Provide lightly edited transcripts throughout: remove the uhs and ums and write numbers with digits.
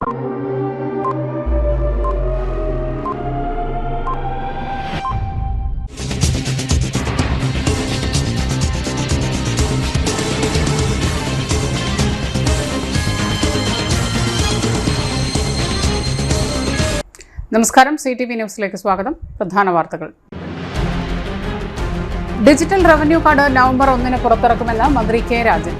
നമസ്കാരം, CTV ന്യൂസിലേക്ക് സ്വാഗതം. പ്രധാന വാർത്തകൾ. ഡിജിറ്റൽ റവന്യൂ കാർഡ് നവംബർ 1-ന് പുറത്തിറക്കുമെന്ന് മന്ത്രി കെ രാജൻ.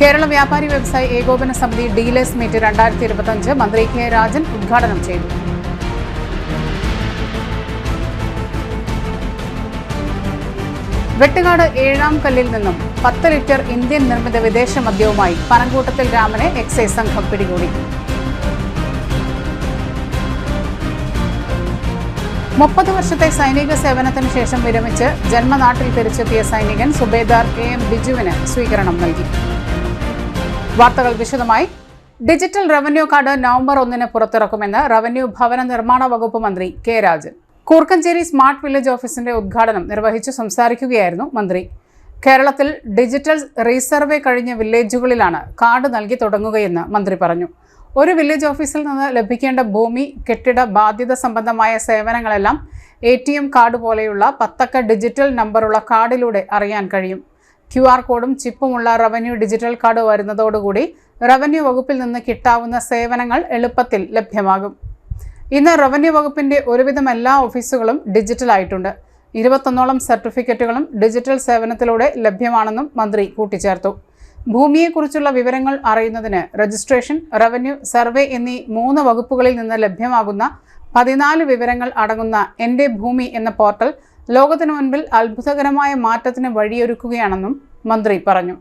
കേരള വ്യാപാരി വ്യവസായി ഏകോപന സമിതി ഡീലേഴ്സ് മീറ്റ് 2025 മന്ത്രി കെ രാജൻ ഉദ്ഘാടനം ചെയ്തു. വെട്ടുകാട് ഏഴാം കല്ലിൽ നിന്നും 10 ലിറ്റർ ഇന്ത്യൻ നിർമ്മിത വിദേശ മദ്യവുമായി പനങ്കൂട്ടത്തിൽ രാമനെ എക്സൈസ് സംഘം പിടികൂടി. 30 വർഷത്തെ സൈനിക സേവനത്തിന് ശേഷം വിരമിച്ച് ജന്മനാട്ടിൽ തിരിച്ചെത്തിയ സൈനികൻ സുബേദാർ AM ബിജുവിന് സ്വീകരണം നൽകി. വാർത്തകൾ വിശദമായി. ഡിജിറ്റൽ റവന്യൂ കാർഡ് നവംബർ 1-ന് പുറത്തിറക്കുമെന്ന് റവന്യൂ ഭവന നിർമ്മാണ വകുപ്പ് മന്ത്രി K Rajan Koorkkanchery smart village ഓഫീസിന്റെ ഉദ്ഘാടനം നിർവഹിച്ചു സംസാരിക്കുകയായിരുന്നു മന്ത്രി. കേരളത്തിൽ ഡിജിറ്റൽ റീസർവേ കഴിഞ്ഞ വില്ലേജുകളിലാണ് കാർഡ് നൽകി തുടങ്ങുകയെന്ന് മന്ത്രി പറഞ്ഞു. ഒരു വില്ലേജ് ഓഫീസിൽ നിന്ന് ലഭിക്കേണ്ട ഭൂമി, കെട്ടിട ബാധ്യത സംബന്ധമായ സേവനങ്ങളെല്ലാം ATM കാർഡ് പോലെയുള്ള 10 അക്ക ഡിജിറ്റൽ നമ്പറുള്ള കാർഡിലൂടെ അറിയാൻ കഴിയും. QR കോഡും ചിപ്പുമുള്ള റവന്യൂ ഡിജിറ്റൽ കാർഡ് വരുന്നതോടുകൂടി റവന്യൂ വകുപ്പിൽ നിന്ന് കിട്ടാവുന്ന സേവനങ്ങൾ എളുപ്പത്തിൽ ലഭ്യമാകും. ഇന്ന് റവന്യൂ വകുപ്പിന്റെ ഒരുവിധം എല്ലാ ഓഫീസുകളും ഡിജിറ്റലായിട്ടുണ്ട്. 21ഓളം സർട്ടിഫിക്കറ്റുകളും ഡിജിറ്റൽ സേവനത്തിലൂടെ ലഭ്യമാണെന്നും മന്ത്രി കൂട്ടിച്ചേർത്തു. ഭൂമിയെക്കുറിച്ചുള്ള വിവരങ്ങൾ അറിയുന്നതിന് രജിസ്ട്രേഷൻ, റവന്യൂ, സർവേ എന്നീ 3 വകുപ്പുകളിൽ നിന്ന് ലഭ്യമാകുന്ന 14 വിവരങ്ങൾ അടങ്ങുന്ന എൻ്റെ ഭൂമി എന്ന പോർട്ടൽ ലോകത്തിനു മുൻപിൽ അത്ഭുതകരമായ മാറ്റത്തിന് വഴിയൊരുക്കുകയാണെന്നും മന്ത്രി പറഞ്ഞു.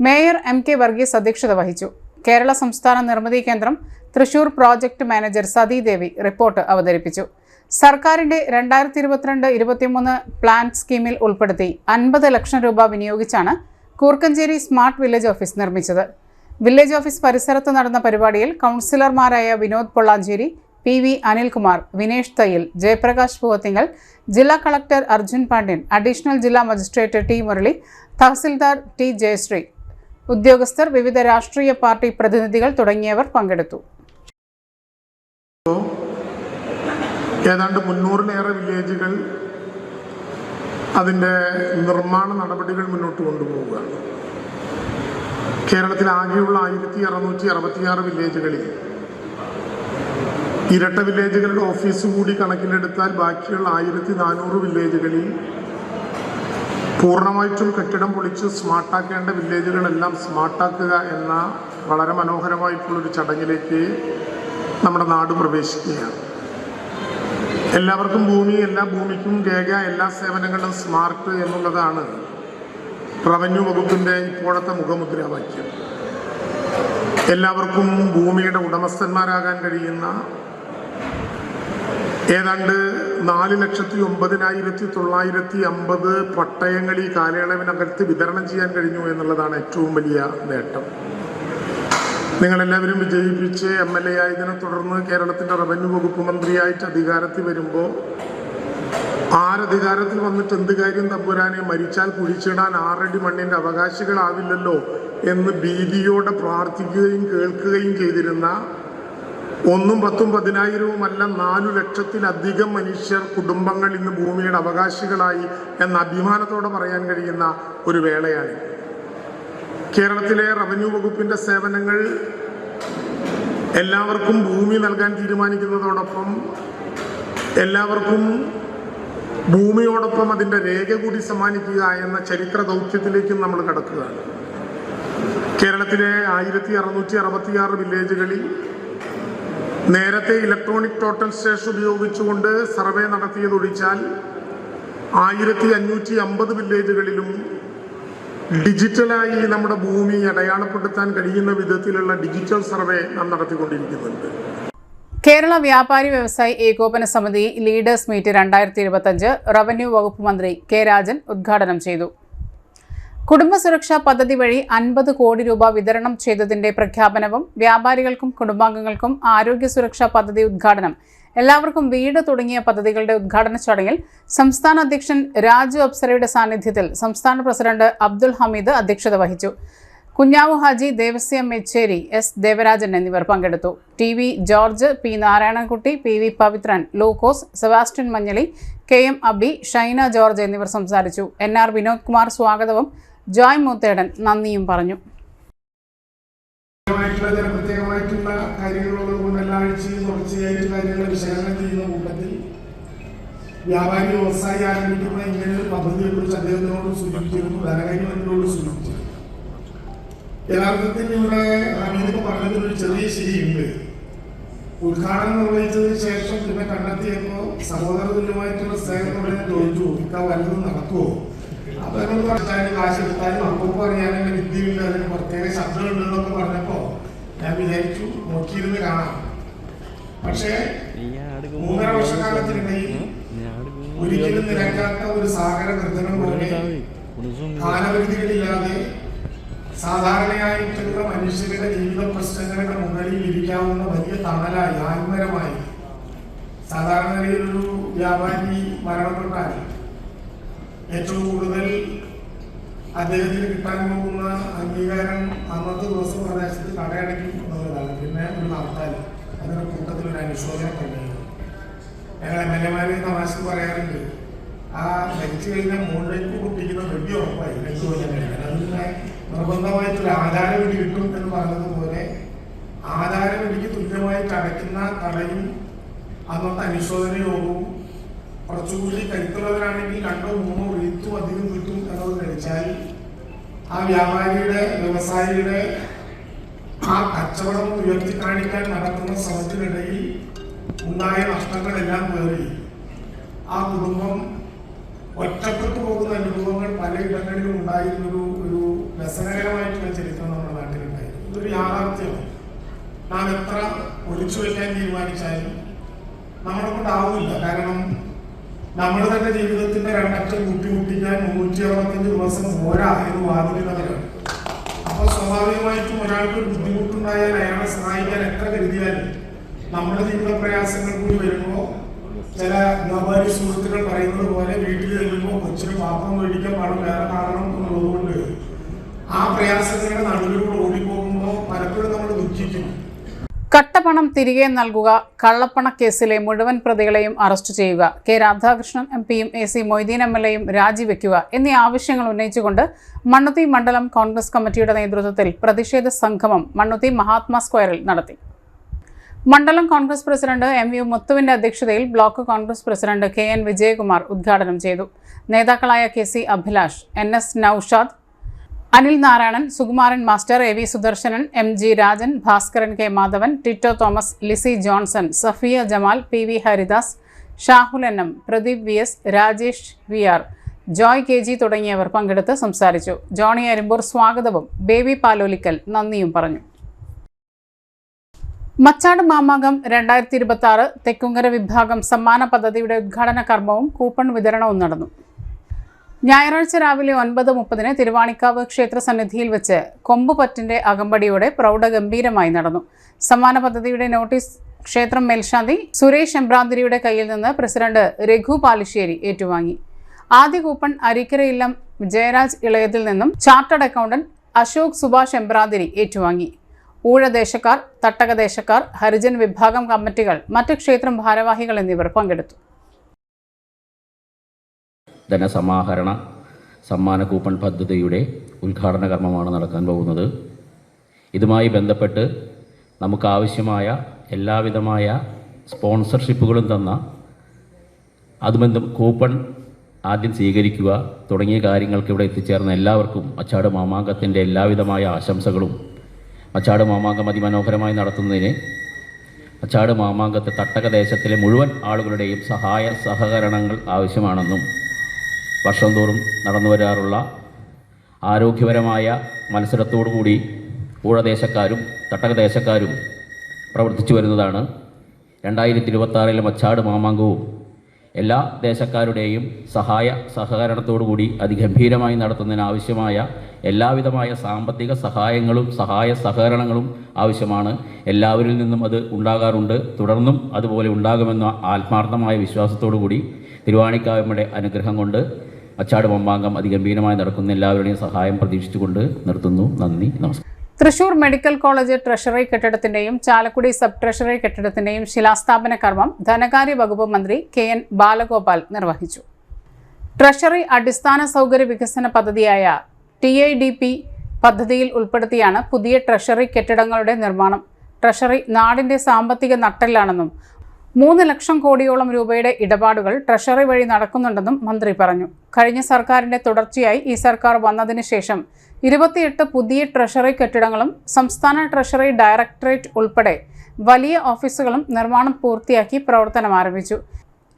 മേയർ MK വർഗീസ് അധ്യക്ഷത വഹിച്ചു. കേരള സംസ്ഥാന നിർമ്മിതി കേന്ദ്രം Thrissur project manager Sathidevi report അവതരിപ്പിച്ചു. സർക്കാരിന്റെ 2022-23 പ്ലാൻ സ്കീമിൽ ഉൾപ്പെടുത്തി 50 ലക്ഷം രൂപ വിനിയോഗിച്ചാണ് കൂർക്കഞ്ചേരി സ്മാർട്ട് വില്ലേജ് ഓഫീസ് നിർമ്മിച്ചത്. വില്ലേജ് ഓഫീസ് പരിസരത്ത് നടന്ന പരിപാടിയിൽ കൗൺസിലർമാരായ വിനോദ് പൊള്ളാഞ്ചേരി, PV അനിൽകുമാർ, വിനേഷ് തയ്യൽ, ജയപ്രകാശ് പൂവത്തിങ്കൽ, ജില്ലാ കളക്ടർ അർജുൻ പാണ്ഡ്യൻ, അഡീഷണൽ ജില്ലാ മജിസ്ട്രേറ്റ് T മുരളി, തഹസിൽദാർ T ജയശ്രീ, ഉദ്യോഗസ്ഥർ, വിവിധ രാഷ്ട്രീയ പാർട്ടി പ്രതിനിധികൾ തുടങ്ങിയവർ പങ്കെടുത്തു. ഏതാണ്ട് 300-ലേറെ വില്ലേജുകൾ അതിൻ്റെ നിർമ്മാണ നടപടികൾ മുന്നോട്ട് കൊണ്ടുപോവുകയാണ്. കേരളത്തിൽ ആകെയുള്ള 1666 വില്ലേജുകളിൽ ഇരട്ട വില്ലേജുകളുടെ ഓഫീസ് കൂടി കണക്കിലെടുത്താൽ ബാക്കിയുള്ള 1400 വില്ലേജുകളിൽ പൂർണ്ണമായിട്ടും കെട്ടിടം പൊളിച്ച് സ്മാർട്ടാക്കേണ്ട വില്ലേജുകളെല്ലാം സ്മാർട്ടാക്കുക എന്ന വളരെ മനോഹരമായിട്ടുള്ളൊരു ചടങ്ങിലേക്ക് നമ്മുടെ നാട് പ്രവേശിക്കുകയാണ്. എല്ലാവർക്കും ഭൂമി, എല്ലാ ഭൂമിക്കും രേഖ, എല്ലാ സേവനങ്ങളും സ്മാർട്ട് എന്നുള്ളതാണ് റവന്യൂ വകുപ്പിൻ്റെ ഇപ്പോഴത്തെ മുഖമുദ്രാവാക്യം. എല്ലാവർക്കും ഭൂമിയുടെ ഉടമസ്ഥന്മാരാകാൻ കഴിയുന്ന ഏതാണ്ട് 4,09,950 പട്ടയങ്ങൾ ഈ കാലയളവിനകത്ത് വിതരണം ചെയ്യാൻ കഴിഞ്ഞു എന്നുള്ളതാണ് ഏറ്റവും വലിയ നേട്ടം. നിങ്ങളെല്ലാവരും വിജയിപ്പിച്ച് MLA ആയതിനെ തുടർന്ന് കേരളത്തിൻ്റെ റവന്യൂ വകുപ്പ് മന്ത്രിയായിട്ട് അധികാരത്തിൽ വരുമ്പോൾ ആരധികാരത്തിൽ വന്നിട്ട് എന്ത് കാര്യം തമ്പുരാനെ, മരിച്ചാൽ കുഴിച്ചിടാൻ 6 അടി മണ്ണിൻ്റെ അവകാശികളാവില്ലല്ലോ എന്ന് ഭീതിയോടെ പ്രാർത്ഥിക്കുകയും കേൾക്കുകയും ചെയ്തിരുന്ന 1ഉം 10ഉം 10,000-ഉമല്ല 4 ലക്ഷത്തിലധികം മനുഷ്യർ, കുടുംബങ്ങൾ ഇന്ന് ഭൂമിയുടെ അവകാശികളായി എന്ന അഭിമാനത്തോടെ പറയാൻ കഴിയുന്ന ഒരു വേളയാണ്. കേരളത്തിലെ റവന്യൂ വകുപ്പിൻ്റെ സേവനങ്ങൾ എല്ലാവർക്കും ഭൂമി നൽകാൻ തീരുമാനിക്കുന്നതോടൊപ്പം എല്ലാവർക്കും ഭൂമിയോടൊപ്പം അതിൻ്റെ രേഖ കൂടി സമ്മാനിക്കുക എന്ന ചരിത്ര ദൗത്യത്തിലേക്കും നമ്മൾ കടക്കുകയാണ്. കേരളത്തിലെ 1666 വില്ലേജുകളിൽ നേരത്തെ ഇലക്ട്രോണിക് ടോട്ടൽ സ്റ്റേഷൻ ഉപയോഗിച്ചുകൊണ്ട് സർവേ നടത്തിയതൊഴിച്ചാൽ 1550 വില്ലേജുകളിലും ഡിജിറ്റലായി നമ്മുടെ ഭൂമി അടയാളപ്പെടുത്താൻ കഴിയുന്ന വിധത്തിലുള്ള ഡിജിറ്റൽ സർവേ നാം നടത്തിക്കൊണ്ടിരിക്കുന്നുണ്ട്. കേരള വ്യാപാരി വ്യവസായി ഏകോപന സമിതി ലീഡേഴ്സ് മീറ്റ് 2025 റവന്യൂ വകുപ്പ് മന്ത്രി കെ രാജൻ ഉദ്ഘാടനം ചെയ്തു. കുടുംബസുരക്ഷാ പദ്ധതി വഴി 50 കോടി രൂപ വിതരണം ചെയ്തതിന്റെ പ്രഖ്യാപനവും വ്യാപാരികൾക്കും കുടുംബാംഗങ്ങൾക്കും ആരോഗ്യ സുരക്ഷാ പദ്ധതി ഉദ്ഘാടനം, എല്ലാവർക്കും വീട് തുടങ്ങിയ പദ്ധതികളുടെ ഉദ്ഘാടന ചടങ്ങിൽ സംസ്ഥാന അധ്യക്ഷൻ രാജു അപ്സരയുടെ സാന്നിധ്യത്തിൽ സംസ്ഥാന പ്രസിഡന്റ് അബ്ദുൽ ഹമീദ് അധ്യക്ഷത വഹിച്ചു. കുഞ്ഞാവു ഹാജി, ദേവസ്യം മെച്ചേരി, എസ് ദേവരാജൻ എന്നിവർ പങ്കെടുത്തു. TV George, P Narayanankutty, PV Pavithran, Lukose, Sebastian Manjali, KM Abi, Shaina George എന്നിവർ സംസാരിച്ചു. NR വിനോദ് കുമാർ സ്വാഗതവും ജോയ് മൂത്തേടൻ നന്ദിയും പറഞ്ഞു. പ്രത്യേകമായിട്ടുള്ള കാര്യങ്ങളുള്ളത് കൊണ്ട് എല്ലാ ആഴ്ചയും തുടർച്ചയായിട്ട് കാര്യങ്ങൾ വിശകലനം ചെയ്യുന്ന കൂട്ടത്തിൽ വ്യാപാരി വ്യവസായി ആരംഭിക്കുന്ന ഇങ്ങനെ ഒരു പദ്ധതിയെ കുറിച്ച് അദ്ദേഹത്തിനോട് സൂചിപ്പിച്ചിരുന്നു, ധനകാര്യമന്ത്രിയോട് സൂചിപ്പിച്ചിരുന്നു. യഥാർത്ഥത്തിൽ ഇവിടെ ഹമീദ് പറഞ്ഞതിലൊരു ചെറിയ ശരിയുണ്ട്. ഉദ്ഘാടനം നിർവഹിച്ചതിന് ശേഷം പിന്നെ കണ്ടെത്തിയപ്പോൾ സഹോദര തുല്യമായിട്ടുള്ള സ്നേഹത്തോടെ ചോദിച്ചു, ഇക്ക വല്ലതും നടക്കുമോ? അപ്പൊ എന്നോട് പറഞ്ഞാൽ കാശ് എടുത്താലും അപ്പൂപ്പ് അറിയാനുള്ള വിദ്യയുണ്ട്, അതിന് പ്രത്യേക ശബ്ദമുണ്ടെന്നൊക്കെ പറഞ്ഞപ്പോ ഞാൻ വിചാരിച്ചു നോക്കിയിരുന്ന് കാണാം. പക്ഷേ 3.5 വർഷക്കാലത്തിനിടയിൽ ഒരിക്കലും നിരക്കാത്ത ഒരു സാഗര ഗർജനം പോലെ കാലപരിധികളില്ലാതെ സാധാരണയായിട്ടുള്ള മനുഷ്യരുടെ ജീവിത പ്രശ്നങ്ങളുടെ മുകളിൽ ഇരിക്കാവുന്ന വലിയ തണലായി ആത്മരമായി സാധാരണ നിലയിലൊരു വ്യാപാരി മരണപ്പെട്ടാൽ ഏറ്റവും കൂടുതൽ അദ്ദേഹത്തിന് കിട്ടാൻ പോകുന്ന അംഗീകാരം അന്നത്തെ ദിവസം പ്രദേശത്ത് കടയടയ്ക്കും എന്നുള്ളതാണ്. പിന്നെ ഒരു ഹർത്താൽ, അതിന്റെ കൂട്ടത്തിൽ ഒരു അനുശോചനം തന്നെയാണ്. ഞങ്ങൾ MLA-മാര് തമാശക്ക് പറയാറുണ്ട്, ആ മരിച്ചു കഴിഞ്ഞാൽ മുകളിലേക്ക് പൊട്ടിക്കുന്ന വെടി ഉറപ്പായി അനുശോചനം കഴിക്കാൻ. അതിന് നിർബന്ധമായിട്ടൊരു ആധാരവെടി കിട്ടും എന്ന് പറഞ്ഞതുപോലെ ആധാരവെടിക്ക് തുല്യമായിട്ട് അടയ്ക്കുന്ന കടയും അന്നത്തെ അനുശോചന യോഗവും കുറച്ചുകൂടി കരുത്തുള്ളവരാണെങ്കിൽ 2-3 റീത്തും അധികം കിട്ടും എന്നത് കഴിച്ചാൽ ആ വ്യാപാരിയുടെ വ്യവസായിയുടെ ആ കച്ചവടം ഉയർത്തി കാണിക്കാൻ നടത്തുന്ന ശ്രമത്തിനിടയിൽ ഉണ്ടായ നഷ്ടങ്ങളെല്ലാം കയറി ആ കുടുംബം ഒറ്റപ്പെട്ടു പോകുന്ന അനുഭവങ്ങൾ പലയിടങ്ങളിലും ഉണ്ടായിരുന്നൊരു രസകരമായിട്ടുള്ള ചരിത്രം നമ്മുടെ നാട്ടിലുണ്ടായിരുന്നു. ഇതൊരു യാഥാർത്ഥ്യമാണ്. നാം എത്ര ഒളിച്ചു വയ്ക്കാൻ തീരുമാനിച്ചാലും നമ്മളെ കൊണ്ടാവില്ല. കാരണം നമ്മൾ തന്നെ ജീവിതത്തിന്റെ 2 അറ്റം കൂട്ടിമുട്ടിക്കാൻ 365 ദിവസം പോരാ എന്ന് വാദിക്കുന്നവരാണ്. അപ്പോൾ സ്വാഭാവികമായിട്ടും ഒരാൾക്ക് ഒരു ബുദ്ധിമുട്ടുണ്ടായാൽ അയാളെ സഹായിക്കാൻ എത്ര കരുതിയാലും നമ്മുടെ ജീവിത പ്രയാസങ്ങൾ കൂടി വരുമ്പോൾ ചില വ്യാപാരി സുഹൃത്തുക്കൾ പറയുന്നത് പോലെ വീട്ടിൽ ചെല്ലുമ്പോൾ കൊച്ചിന് പാത്രം മേടിക്കാൻ പണം വേറെ കാണണം എന്നുള്ളതുകൊണ്ട് ആ പ്രയാസങ്ങളുടെ നടുവിലൂടെ ഓടിപ്പോകുമ്പോൾ പലപ്പോഴും നമ്മൾ ദുഃഖിക്കും. കട്ടപ്പണം തിരികെ നൽകുക, കള്ളപ്പണക്കേസിലെ മുഴുവൻ പ്രതികളെയും അറസ്റ്റ് ചെയ്യുക, കെ രാധാകൃഷ്ണൻ MP-യും AC മൊയ്തീൻ MLA-യും രാജിവെക്കുക എന്നീ ആവശ്യങ്ങൾ ഉന്നയിച്ചുകൊണ്ട് മണ്ണുത്തി മണ്ഡലം കോൺഗ്രസ് കമ്മിറ്റിയുടെ നേതൃത്വത്തിൽ പ്രതിഷേധ സംഗമം മണ്ണുത്തി മഹാത്മാ സ്ക്വയറിൽ നടത്തി. മണ്ഡലം കോൺഗ്രസ് പ്രസിഡന്റ് MU മുത്തുവിന്റെ അധ്യക്ഷതയിൽ block Congress president KN Vijayakumar ഉദ്ഘാടനം ചെയ്തു. നേതാക്കളായ KC Abhilash, NS Noushad, Anil Narayanan, Sukumaran master, AV Sudarsanan, MG Rajan, Bhaskaran K Madhavan, Tito Thomas, Lissy Johnson, Safiya Jamal, PV Haridas, Shahul NM, Pradeep VS, Rajesh VR, Joy KG തുടങ്ങിയവർ പങ്കെടുത്ത് സംസാരിച്ചു. ജോണി അരിമ്പൂർ സ്വാഗതവും ബേബി പാലോലിക്കൽ നന്ദിയും പറഞ്ഞു. മച്ചാട് മാമാങ്കം 2026 തെക്കുങ്കര വിഭാഗം സമ്മാന പദ്ധതിയുടെ ഉദ്ഘാടന കർമ്മവും കൂപ്പൺ വിതരണവും നടന്നു. ഞായറാഴ്ച രാവിലെ 9:30 തിരുവാണിക്കാവ് ക്ഷേത്ര സന്നിധിയിൽ വെച്ച് കൊമ്പുപറ്റിന്റെ അകമ്പടിയോടെ പ്രൗഢഗംഭീരമായി നടന്നു. സമ്മാന പദ്ധതിയുടെ നോട്ടീസ് ക്ഷേത്രം മേൽശാന്തി സുരേഷ് എമ്പ്രാന്തിരിയുടെ കയ്യിൽ നിന്ന് പ്രസിഡന്റ് രഘു പാലിശ്ശേരി ഏറ്റുവാങ്ങി. ആദ്യ കൂപ്പൺ അരിക്കരയില്ലം ജയരാജ് ഇളയതിൽ നിന്നും ചാർട്ടേഡ് അക്കൗണ്ടന്റ് അശോക് സുഭാഷ് എമ്പ്രാന്തിരി ഏറ്റുവാങ്ങി. ഊഴദേശക്കാർ, തട്ടകദേശക്കാർ, ഹരിജൻ വിഭാഗം കമ്മിറ്റികൾ, മറ്റ് ക്ഷേത്രം ഭാരവാഹികൾ എന്നിവർ പങ്കെടുത്തു. ധനസമാഹരണ സമ്മാന കൂപ്പൺ പദ്ധതിയുടെ ഉദ്ഘാടന കർമ്മമാണ് നടക്കാൻ പോകുന്നത്. ഇതുമായി ബന്ധപ്പെട്ട് നമുക്കാവശ്യമായ എല്ലാവിധമായ സ്പോൺസർഷിപ്പുകളും തന്ന അതുബന്ധം കൂപ്പൺ ആദ്യം സ്വീകരിക്കുക തുടങ്ങിയ കാര്യങ്ങൾക്ക് ഇവിടെ എത്തിച്ചേർന്ന എല്ലാവർക്കും മച്ചാട് മാമാങ്കത്തിൻ്റെ എല്ലാവിധമായ ആശംസകളും മച്ചാട് മാമാങ്കം അതിമനോഹരമായി നടത്തുന്നതിന് മച്ചാട് മാമാങ്കത്തെ തട്ടകദേശത്തിലെ മുഴുവൻ ആളുകളുടെയും സഹായ സഹകരണങ്ങൾ ആവശ്യമാണെന്നും വർഷം തോറും നടന്നു വരാറുള്ള ആരോഗ്യപരമായ മത്സരത്തോടുകൂടി ഊഴദേശക്കാരും തട്ടകദേശക്കാരും പ്രവർത്തിച്ചു വരുന്നതാണ്. 2026 മച്ചാട് മാമാങ്കവും എല്ലാ ദേശക്കാരുടെയും സഹായ സഹകരണത്തോടുകൂടി അതിഗംഭീരമായി നടത്തുന്നതിനാവശ്യമായ എല്ലാവിധമായ സാമ്പത്തിക സഹായങ്ങളും സഹായ സഹകരണങ്ങളും ആവശ്യമാണ്. എല്ലാവരിൽ നിന്നും അത് ഉണ്ടാകാറുണ്ട്, തുടർന്നും അതുപോലെ ഉണ്ടാകുമെന്ന ആത്മാർത്ഥമായ വിശ്വാസത്തോടു കൂടി തിരുവാണിക്കാവമ്മയുടെ അനുഗ്രഹം കൊണ്ട് അച്ചാട് മമ്പാങ്കം അതിഗംഭീരമായി നടക്കുന്ന എല്ലാവരുടെയും സഹായം പ്രതീക്ഷിച്ചുകൊണ്ട് നിർത്തുന്നു. നന്ദി, നമസ്കാരം. തൃശൂർ മെഡിക്കൽ കോളേജ് ട്രഷറി കെട്ടിടത്തിന്റെയും ചാലക്കുടി സബ് ട്രഷറി കെട്ടിടത്തിന്റെയും ശിലാസ്ഥാപന കർമ്മം ധനകാര്യ വകുപ്പ് മന്ത്രി KN ബാലഗോപാൽ നിർവഹിച്ചു. ട്രഷറി അടിസ്ഥാന സൗകര്യ വികസന പദ്ധതിയായ TIDP പദ്ധതിയിൽ ഉൾപ്പെടുത്തിയാണ് പുതിയ ട്രഷറി കെട്ടിടങ്ങളുടെ നിർമ്മാണം. ട്രഷറി നാടിന്റെ സാമ്പത്തിക നട്ടെല്ലാണെന്നും 3 ലക്ഷം കോടിയോളം രൂപയുടെ ഇടപാടുകൾ ട്രഷറി വഴി നടക്കുന്നുണ്ടെന്നും മന്ത്രി പറഞ്ഞു. കഴിഞ്ഞ സർക്കാരിന്റെ തുടർച്ചയായി ഈ സർക്കാർ വന്നതിന് ശേഷം 28 പുതിയ ട്രഷറി കെട്ടിടങ്ങളും സംസ്ഥാന ട്രഷറി ഡയറക്ടറേറ്റ് ഉൾപ്പെടെ വലിയ ഓഫീസുകളും നിർമ്മാണം പൂർത്തിയാക്കി പ്രവർത്തനം ആരംഭിച്ചു.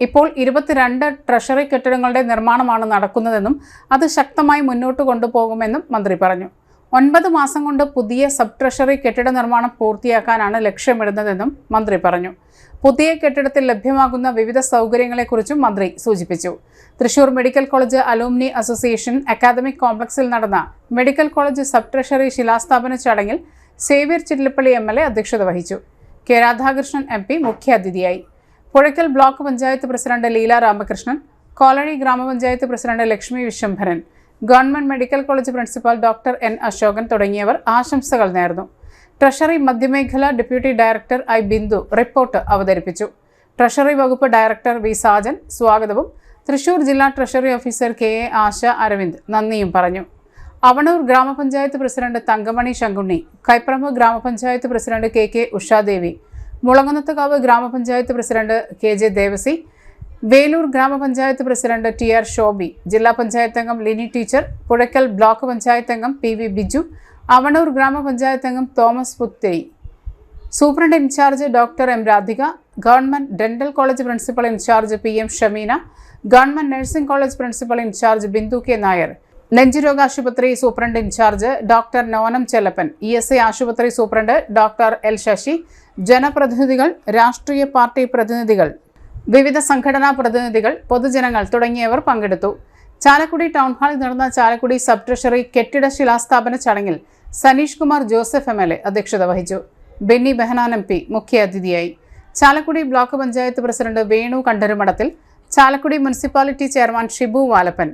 ഇപ്പോൾ 22 ട്രഷറി കെട്ടിടങ്ങളുടെ നിർമ്മാണമാണ് നടക്കുന്നതെന്നും അത് ശക്തമായി മുന്നോട്ട് കൊണ്ടുപോകുമെന്നും മന്ത്രി പറഞ്ഞു. 9 മാസം കൊണ്ട് പുതിയ സബ് ട്രഷറി കെട്ടിട നിർമ്മാണം പൂർത്തിയാക്കാനാണ് ലക്ഷ്യമിടുന്നതെന്നും മന്ത്രി പറഞ്ഞു. പുതിയ കെട്ടിടത്തിൽ ലഭ്യമാകുന്ന വിവിധ സൗകര്യങ്ങളെക്കുറിച്ചും മന്ത്രി സൂചിപ്പിച്ചു. Thrissur medical college alumni association academic കോംപ്ലക്സിൽ നടന്ന മെഡിക്കൽ കോളേജ് സബ് ട്രഷറി ശിലാസ്ഥാപന ചടങ്ങിൽ സേവ്യർ ചിറ്റിലപ്പള്ളി MLA അധ്യക്ഷത വഹിച്ചു. K. രാധാകൃഷ്ണൻ MP മുഖ്യാതിഥിയായി. പുഴയ്ക്കൽ ബ്ലോക്ക് പഞ്ചായത്ത് പ്രസിഡന്റ് ലീല രാമകൃഷ്ണൻ, കോളനി ഗ്രാമപഞ്ചായത്ത് president Lakshmi Viswambharan, government medical college principal doctor N. Asokan തുടങ്ങിയവർ ആശംസകൾ നേർന്നു. ട്രഷറി മധ്യമേഖല deputy director I. Bindu report അവതരിപ്പിച്ചു. ട്രഷറി വകുപ്പ് ഡയറക്ടർ V. സാജൻ സ്വാഗതവും തൃശൂർ ജില്ലാ treasury officer KA. Asha Aravind നന്ദിയും പറഞ്ഞു. അവണൂർ ഗ്രാമപഞ്ചായത്ത് പ്രസിഡന്റ് തങ്കമണി ശങ്കുണ്ണി, കൈപ്രമ്പ് ഗ്രാമപഞ്ചായത്ത് പ്രസിഡന്റ് KK. ഉഷാദേവി, മുളങ്ങുന്നത്തുകാവ് ഗ്രാമപഞ്ചായത്ത് പ്രസിഡന്റ് KJ. ദേവസി, വേലൂർ ഗ്രാമപഞ്ചായത്ത് പ്രസിഡന്റ് TR. ഷോബി, ജില്ലാ പഞ്ചായത്ത് അംഗം ലിനി ടീച്ചർ, പുഴയ്ക്കൽ ബ്ലോക്ക് പഞ്ചായത്ത് അംഗം PV. ബിജു, അവണൂർ ഗ്രാമപഞ്ചായത്ത് അംഗം Thomas Putheri, superintendent in charge doctor M. Radhika, government dental college principal in charge PM. Shameena, government nursing college principal in charge Bindu K. Nair, നെഞ്ചുരോഗ ആശുപത്രി superintendent in charge doctor Nonam Chellappan, ESI ആശുപത്രി സൂപ്രണ്ട് ഡോക്ടർ L. ശശി, ജനപ്രതിനിധികൾ, രാഷ്ട്രീയ പാർട്ടി പ്രതിനിധികൾ, വിവിധ സംഘടനാ പ്രതിനിധികൾ, പൊതുജനങ്ങൾ തുടങ്ങിയവർ പങ്കെടുത്തു. ചാലക്കുടി ടൗൺ ഹാളിൽ നടന്ന ചാലക്കുടി സബ് ട്രഷറി കെട്ടിട ശിലാസ്ഥാപന ചടങ്ങിൽ സനീഷ് കുമാർ ജോസഫ് MLA അധ്യക്ഷത വഹിച്ചു. ബെന്നി ബെഹനാൻ MP മുഖ്യാതിഥിയായി. Chalakudy block panchayat president Venu Kandarumadathil, Chalakudy municipality chairman Shibu Valappan,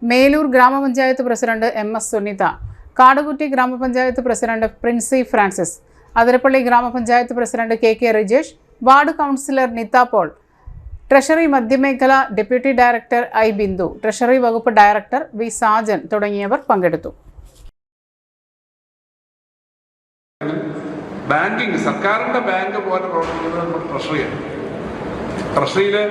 Melur ഗ്രാമപഞ്ചായത്ത് പ്രസിഡന്റ് MS. സുനിത, കാടുകുറ്റി ഗ്രാമപഞ്ചായത്ത് പ്രസിഡന്റ് പ്രിൻസി ഫ്രാൻസിസ്, അതിരപ്പള്ളി ഗ്രാമപഞ്ചായത്ത് president KK. Rijesh, ward councillor Nitha Paul, treasury മധ്യമേഖല deputy director I. Bindu, treasury വകുപ്പ് ഡയറക്ടർ V. സാജൻ തുടങ്ങിയവർ പങ്കെടുത്തു. ബാങ്കിങ് സർക്കാരിന്റെ ബാങ്ക് പോലെ പ്രവർത്തിക്കുന്നത് നമ്മുടെ ട്രഷറിയാണ്. ട്രഷറിയിലെ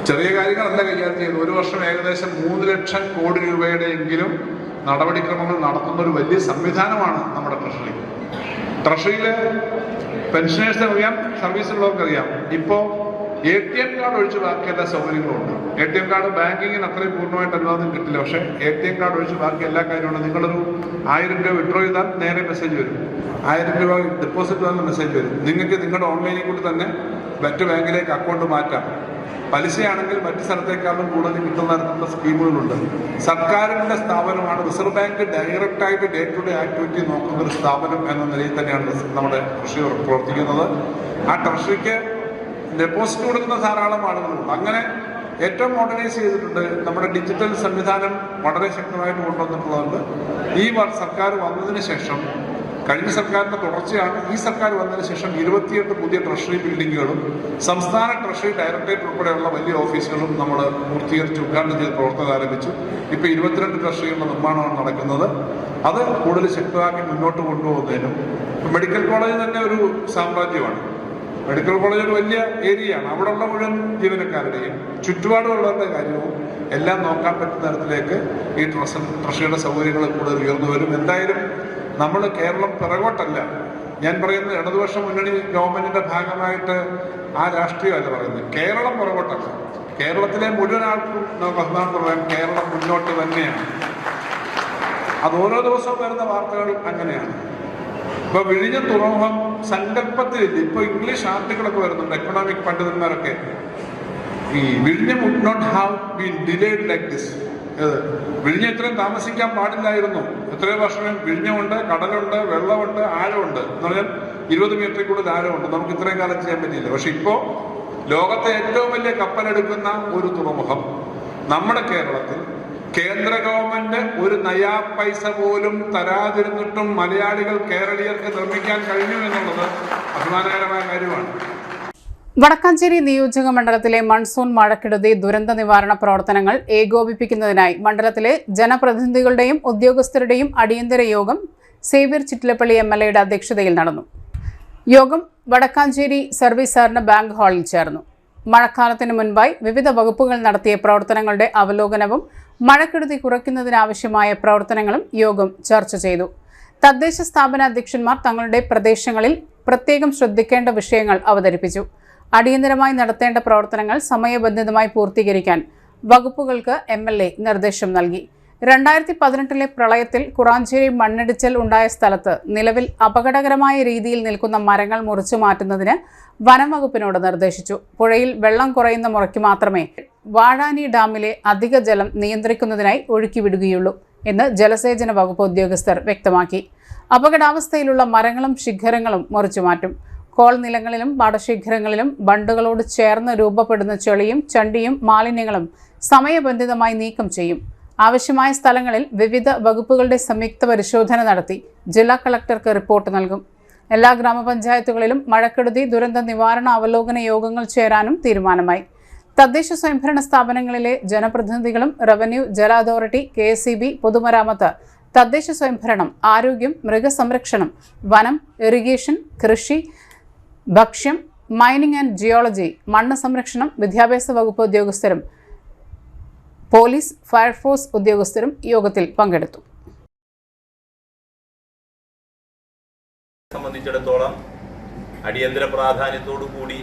ചെറിയ കാര്യങ്ങളല്ല കൈകാര്യം ചെയ്യുന്നത്. ഒരു വർഷം ഏകദേശം 3 ലക്ഷം കോടി രൂപയുടെ എങ്കിലും നടപടിക്രമങ്ങൾ നടത്തുന്ന ഒരു വലിയ സംവിധാനമാണ് നമ്മുടെ ട്രഷറി. ട്രഷറിയിലെ പെൻഷനേഴ്സിന് അറിയാം, സർവീസുള്ളവർക്കറിയാം, ഇപ്പോൾ ATM കാർഡ് ഒഴിച്ച് ബാക്കി എല്ലാ സൗകര്യങ്ങളുണ്ട്. ATM കാർഡ് ബാങ്കിങ്ങിന് അത്രയും പൂർണ്ണമായിട്ട് അനുവാദം കിട്ടില്ല. പക്ഷേ ATM കാർഡ് ഒഴിച്ച് ബാക്കി എല്ലാ കാര്യമുണ്ട്. നിങ്ങളൊരു 1000 രൂപ വിഡ്രോ ചെയ്താൽ നേരെ മെസ്സേജ് വരും. 1000 രൂപ ഡെപ്പോസിറ്റ് വന്ന മെസ്സേജ് വരും. നിങ്ങൾക്ക് നിങ്ങളുടെ ഓൺലൈനിൽ കൂടി തന്നെ മറ്റ് ബാങ്കിലേക്ക് അക്കൗണ്ട് മാറ്റാം. പലിശയാണെങ്കിൽ മറ്റ് സ്ഥലത്തേക്കാളും കൂടുതൽ കിട്ടുന്ന തരത്തിലുള്ള സ്കീമുകളുണ്ട്. സർക്കാരിൻ്റെ സ്ഥാപനമാണ്. റിസർവ് ബാങ്ക് ഡയറക്റ്റായിട്ട് ഡേ ടു ഡേ ആക്ടിവിറ്റി നോക്കുന്ന ഒരു സ്ഥാപനം എന്ന നിലയിൽ തന്നെയാണ് നമ്മുടെ ട്രഷറി പ്രവർത്തിക്കുന്നത്. ആ ട്രഷറിക്ക് ഡെപ്പോസിറ്റ് കൊടുക്കുന്ന ധാരാളം ആളുകളുണ്ട്. അങ്ങനെ ഏറ്റവും മോഡേണൈസ് ചെയ്തിട്ടുണ്ട്. നമ്മുടെ ഡിജിറ്റൽ സംവിധാനം വളരെ ശക്തമായിട്ട് കൊണ്ടുവന്നിട്ടുള്ളതുകൊണ്ട് ഈ സർക്കാർ വന്നതിന് ശേഷം, കഴിഞ്ഞ സർക്കാരിൻ്റെ തുടർച്ചയാണ്, ഈ സർക്കാർ വന്നതിന് ശേഷം 28 പുതിയ ട്രഷറി ബിൽഡിങ്ങുകളും സംസ്ഥാന ട്രഷറി ഡയറക്ടറേറ്റ് ഉൾപ്പെടെയുള്ള വലിയ ഓഫീസുകളും നമ്മൾ പൂർത്തീകരിച്ച് ഉദ്ഘാടനം ചെയ്ത് പ്രവർത്തനം ആരംഭിച്ചു. ഇപ്പോൾ 22 ട്രഷറികളുടെ നിർമ്മാണമാണ് നടക്കുന്നത്. അത് കൂടുതൽ ശക്തമാക്കി മുന്നോട്ട് കൊണ്ടുപോകുന്നതിനും മെഡിക്കൽ കോളേജ് തന്നെ ഒരു സാമ്രാജ്യമാണ്. മെഡിക്കൽ കോളേജ് ഒരു വലിയ ഏരിയയാണ്. അവിടെയുള്ള മുഴുവൻ ജീവനക്കാരുടെയും ചുറ്റുപാടുള്ളവരുടെ കാര്യവും എല്ലാം നോക്കാൻ പറ്റുന്ന തരത്തിലേക്ക് ഈ ട്രഷറിയുടെ സൗകര്യങ്ങൾ കൂടുതൽ ഉയർന്നു വരും. എന്തായാലും നമ്മൾ കേരളം പിറകോട്ടല്ല. ഞാൻ പറയുന്നത് ഇടതുപക്ഷ മുന്നണി ഗവൺമെന്റിന്റെ ഭാഗമായിട്ട് ആ രാഷ്ട്രീയമല്ല പറയുന്നത്. കേരളം പുറകോട്ടല്ല. കേരളത്തിലെ മുഴുവൻ ആൾക്കും ബഹുമാനം പറയാൻ കേരളം മുന്നോട്ട് തന്നെയാണ്. അത് ഓരോ ദിവസവും വരുന്ന വാർത്തകൾ അങ്ങനെയാണ്. ഇപ്പൊ വിഴിഞ്ഞ തുറമുഖം സങ്കല്പത്തിലില്ല. ഇപ്പൊ ഇംഗ്ലീഷ് ആർട്ടിക്കിളൊക്കെ വരുന്നുണ്ട്, എക്കണോമിക് പണ്ഡിതന്മാരൊക്കെ. ഈ വിഴിഞ്ഞ would not have been delayed like this. വിഴിഞ്ഞ ഇത്രയും താമസിക്കാൻ പാടില്ലായിരുന്നു. എത്രയോ വർഷം വിഴിഞ്ഞമുണ്ട്, കടലുണ്ട്, വെള്ളമുണ്ട്, ആഴമുണ്ട്. എന്ന് പറഞ്ഞാൽ 20 മീറ്ററിൽ കൂടുതൽ ആഴമുണ്ട്. നമുക്ക് ഇത്രയും കാലം ചെയ്യാൻ പറ്റിയില്ല. പക്ഷെ ഇപ്പോ ലോകത്തെ ഏറ്റവും വലിയ കപ്പലെടുക്കുന്ന ഒരു തുറമുഖം നമ്മുടെ കേരളത്തിൽ കേന്ദ്ര ഗവൺമെന്റ് ഒരു നയാ പൈസ പോലും തരാതിരുന്നിട്ടും മലയാളികൾ കേരളീയർക്ക് നിർമ്മിക്കാൻ കഴിഞ്ഞു എന്നുള്ളത് അഭിമാനകരമായ കാര്യമാണ്. വടക്കാഞ്ചേരി നിയോജക മണ്ഡലത്തിലെ മൺസൂൺ മഴക്കെടുതി ദുരന്ത നിവാരണ പ്രവർത്തനങ്ങൾ ഏകോപിപ്പിക്കുന്നതിനായി മണ്ഡലത്തിലെ ജനപ്രതിനിധികളുടെയും ഉദ്യോഗസ്ഥരുടെയും അടിയന്തര യോഗം സേവ്യർ ചിറ്റിലപ്പള്ളി MLAയുടെ അധ്യക്ഷതയിൽ നടന്നു. യോഗം വടക്കാഞ്ചേരി സർവീസ് സഹകരണ ബാങ്ക് ഹാളിൽ ചേർന്നു. മഴക്കാലത്തിന് മുൻപായി വിവിധ വകുപ്പുകൾ നടത്തിയ പ്രവർത്തനങ്ങളുടെ അവലോകനവും മഴക്കെടുതി കുറയ്ക്കുന്നതിനാവശ്യമായ പ്രവർത്തനങ്ങളും യോഗം ചർച്ച ചെയ്തു. തദ്ദേശ സ്ഥാപന അധ്യക്ഷന്മാർ തങ്ങളുടെ പ്രദേശങ്ങളിൽ പ്രത്യേകം ശ്രദ്ധിക്കേണ്ട വിഷയങ്ങൾ അവതരിപ്പിച്ചു. അടിയന്തരമായി നടത്തേണ്ട പ്രവർത്തനങ്ങൾ സമയബന്ധിതമായി പൂർത്തീകരിക്കാൻ വകുപ്പുകൾക്ക് MLA നിർദ്ദേശം നൽകി. 2018 പ്രളയത്തിൽ കുറാഞ്ചേരി മണ്ണിടിച്ചൽ ഉണ്ടായ സ്ഥലത്ത് നിലവിൽ അപകടകരമായ രീതിയിൽ നിൽക്കുന്ന മരങ്ങൾ മുറിച്ചു മാറ്റുന്നതിന് വനം വകുപ്പിനോട് നിർദ്ദേശിച്ചു. പുഴയിൽ വെള്ളം കുറയുന്ന മുറയ്ക്ക് മാത്രമേ വാഴാനി ഡാമിലെ അധിക ജലം നിയന്ത്രിക്കുന്നതിനായി ഒഴുക്കിവിടുകയുള്ളൂ എന്ന് ജലസേചന വകുപ്പ് ഉദ്യോഗസ്ഥർ വ്യക്തമാക്കി. അപകടാവസ്ഥയിലുള്ള മരങ്ങളും ശിഖരങ്ങളും മുറിച്ചു മാറ്റും. കോൾ നിലങ്ങളിലും പാടശിഖരങ്ങളിലും ബണ്ടുകളോട് ചേർന്ന് രൂപപ്പെടുന്ന ചെളിയും ചണ്ടിയും മാലിന്യങ്ങളും സമയബന്ധിതമായി നീക്കം ചെയ്യും. ആവശ്യമായ സ്ഥലങ്ങളിൽ വിവിധ വകുപ്പുകളുടെ സംയുക്ത പരിശോധന നടത്തി ജില്ലാ കളക്ടർക്ക് റിപ്പോർട്ട് നൽകും. എല്ലാ ഗ്രാമപഞ്ചായത്തുകളിലും മഴക്കെടുതി ദുരന്ത നിവാരണ അവലോകന യോഗങ്ങൾ ചേരാനും തീരുമാനമായി. തദ്ദേശ സ്വയംഭരണ സ്ഥാപനങ്ങളിലെ ജനപ്രതിനിധികളും റവന്യൂ, ജല അതോറിറ്റി, KSEB, പൊതുമരാമത്ത്, തദ്ദേശ സ്വയംഭരണം, ആരോഗ്യം, മൃഗസംരക്ഷണം, വനം, ഇറിഗേഷൻ, കൃഷി, ഭക്ഷ്യം, മൈനിങ് ആൻഡ് ജിയോളജി, മണ്ണ് സംരക്ഷണം, വിദ്യാഭ്യാസ വകുപ്പ് ഉദ്യോഗസ്ഥരും പോലീസ്, ഫയർഫോഴ്സ് ഉദ്യോഗസ്ഥരും യോഗത്തിൽ പങ്കെടുത്തു. സംബന്ധിച്ചിടത്തോളം അടിയന്തര പ്രാധാന്യത്തോടു കൂടി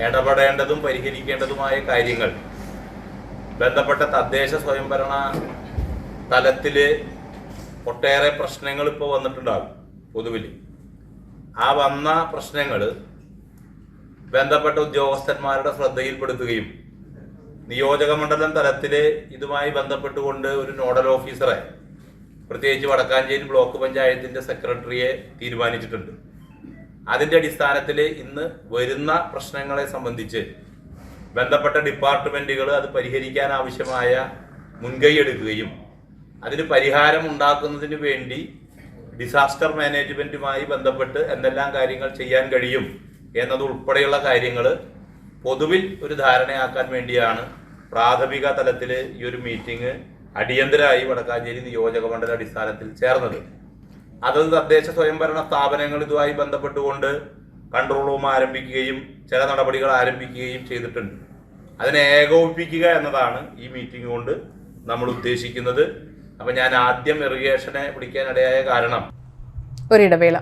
ഇടപെടേണ്ടതും പരിഹരിക്കേണ്ടതുമായ കാര്യങ്ങൾ ബന്ധപ്പെട്ട തദ്ദേശ സ്വയംഭരണ തലത്തിൽ ഒട്ടേറെ പ്രശ്നങ്ങൾ ഇപ്പോൾ വന്നിട്ടുണ്ടാകും. പൊതുവിൽ ആ വന്ന പ്രശ്നങ്ങൾ ബന്ധപ്പെട്ട ഉദ്യോഗസ്ഥന്മാരുടെ ശ്രദ്ധയിൽപ്പെടുത്തുകയും നിയോജക മണ്ഡലം തലത്തിൽ ഇതുമായി ബന്ധപ്പെട്ടുകൊണ്ട് ഒരു നോഡൽ ഓഫീസറെ, പ്രത്യേകിച്ച് വടക്കാഞ്ചേരി ബ്ലോക്ക് പഞ്ചായത്തിൻ്റെ സെക്രട്ടറിയെ തീരുമാനിച്ചിട്ടുണ്ട്. അതിൻ്റെ അടിസ്ഥാനത്തിൽ ഇന്ന് വരുന്ന പ്രശ്നങ്ങളെ സംബന്ധിച്ച് ബന്ധപ്പെട്ട ഡിപ്പാർട്ട്മെൻറ്റുകൾ അത് പരിഹരിക്കാൻ ആവശ്യമായ മുൻകൈ എടുക്കുകയും അതിന് പരിഹാരം ഉണ്ടാക്കുന്നതിന് വേണ്ടി ഡിസാസ്റ്റർ മാനേജ്മെൻറ്റുമായി ബന്ധപ്പെട്ട് എന്തെല്ലാം കാര്യങ്ങൾ ചെയ്യാൻ കഴിയും എന്നതുൾപ്പെടെയുള്ള കാര്യങ്ങൾ പൊതുവിൽ ഒരു ധാരണയാക്കാൻ വേണ്ടിയാണ് പ്രാഥമിക തലത്തിൽ ഈ ഒരു മീറ്റിംഗ് അടിയന്തരമായി വടക്കാഞ്ചേരി നിയോജക മണ്ഡല അടിസ്ഥാനത്തിൽ ചേർന്നത്. അത് തദ്ദേശ സ്വയംഭരണ സ്ഥാപനങ്ങൾ ഇതുമായി ബന്ധപ്പെട്ടുകൊണ്ട് കൺട്രോൾ റൂം ആരംഭിക്കുകയും ചില നടപടികൾ ആരംഭിക്കുകയും ചെയ്തിട്ടുണ്ട്. അതിനെ ഏകോപിപ്പിക്കുക എന്നതാണ് ഈ മീറ്റിംഗ് കൊണ്ട് നമ്മൾ ഉദ്ദേശിക്കുന്നത്. അപ്പം ഞാൻ ആദ്യം ഇറിഗേഷനെ വിളിക്കാനിടയായ കാരണം ഒരിടവേള.